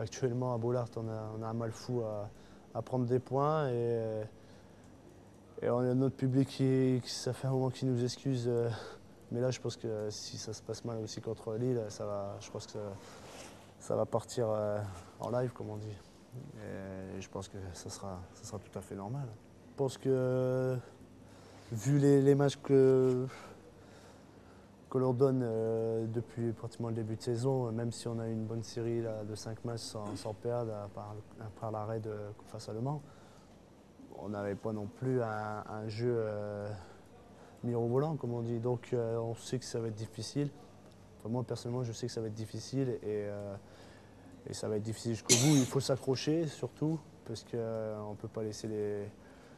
qu'actuellement à Bollaert, on a un mal fou à prendre des points. Et on a notre public ça fait un moment qu'il nous excuse. Mais là, je pense que si ça se passe mal aussi contre Lille, je pense que ça va partir en live, comme on dit. Et je pense que ça sera tout à fait normal. Je pense que, vu les matchs que l'on donne depuis pratiquement le début de saison, même si on a eu une bonne série là, de 5 matchs sans perdre, à part l'arrêt face à Le Mans, on n'avait pas non plus un jeu mirobolant, comme on dit. Donc on sait que ça va être difficile. Enfin, moi personnellement, je sais que ça va être difficile et ça va être difficile jusqu'au bout. Il faut s'accrocher surtout parce qu'on ne peut pas laisser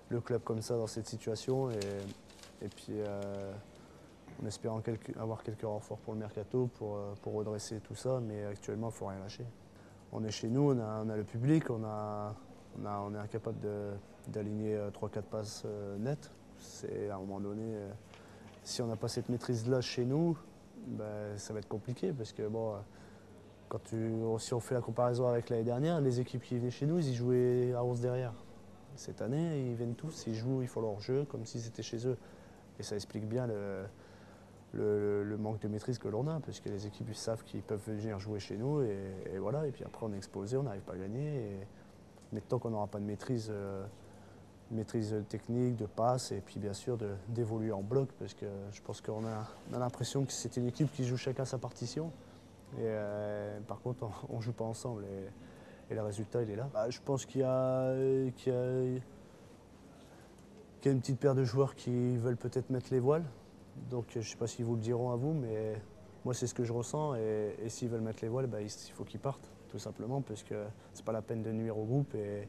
le club comme ça dans cette situation. Et puis en espérant avoir quelques renforts pour le mercato pour redresser tout ça, mais actuellement il ne faut rien lâcher. On est chez nous, on a le public, on est incapable d'aligner 3-4 passes nettes. C'est à un moment donné, si on n'a pas cette maîtrise-là chez nous, ben, ça va être compliqué parce que bon, si on fait la comparaison avec l'année dernière, les équipes qui venaient chez nous, ils y jouaient à 11 derrière. Cette année, ils viennent tous, ils jouent, ils font leur jeu comme si c'était chez eux. Et ça explique bien le manque de maîtrise que l'on a, parce que les équipes ils savent qu'ils peuvent venir jouer chez nous, et voilà. Et puis après, on est exposé, on n'arrive pas à gagner. Mais tant qu'on n'aura pas de maîtrise technique, de passe, et puis bien sûr d'évoluer en bloc, parce que je pense qu'on a l'impression que c'est une équipe qui joue chacun sa partition. Et par contre, on ne joue pas ensemble. Et le résultat, il est là. Bah, je pense qu'il y a une petite paire de joueurs qui veulent peut-être mettre les voiles. Donc je ne sais pas s'ils vous le diront à vous, mais moi c'est ce que je ressens. Et s'ils veulent mettre les voiles, bah, il faut qu'ils partent, tout simplement, parce que c'est pas la peine de nuire au groupe. Et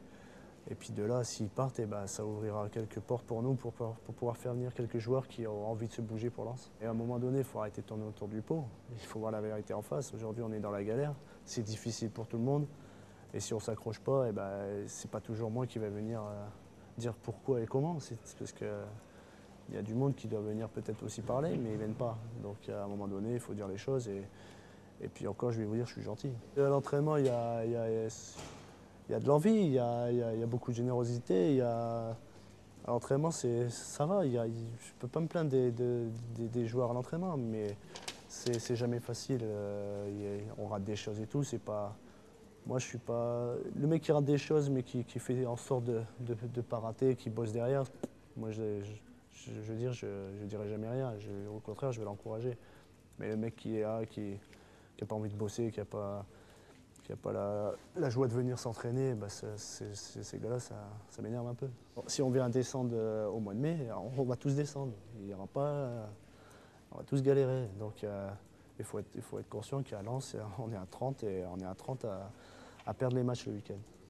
puis de là, s'ils partent, et bah, ça ouvrira quelques portes pour nous pour pouvoir faire venir quelques joueurs qui ont envie de se bouger pour Lens. Et à un moment donné, il faut arrêter de tourner autour du pot. Il faut voir la vérité en face. Aujourd'hui, on est dans la galère. C'est difficile pour tout le monde. Et si on ne s'accroche pas, c'est pas toujours moi qui vais venir dire pourquoi et comment. C'est parce qu'il y a du monde qui doit venir peut-être aussi parler, mais ils ne viennent pas. Donc à un moment donné, il faut dire les choses. Et puis encore, je vais vous dire, je suis gentil. Et à l'entraînement, il y a de l'envie, il y a beaucoup de générosité. À l'entraînement, ça va. Je ne peux pas me plaindre des joueurs à l'entraînement, mais c'est jamais facile. On rate des choses et tout. C'est pas, moi, je suis pas le mec qui rate des choses, mais qui fait en sorte de ne pas rater, qui bosse derrière. Moi, je veux dire, je dirais jamais rien. Au contraire, je vais l'encourager. Mais le mec qui est là, qui n'a pas envie de bosser, qui n'a pas la joie de venir s'entraîner, bah ces gars-là, ça m'énerve un peu. Bon, si on vient descendre au mois de mai, on va tous descendre. Il y aura pas, on va tous galérer. Donc il faut être conscient qu'à Lens, on est à 30 et on est à 30 à perdre les matchs le week-end.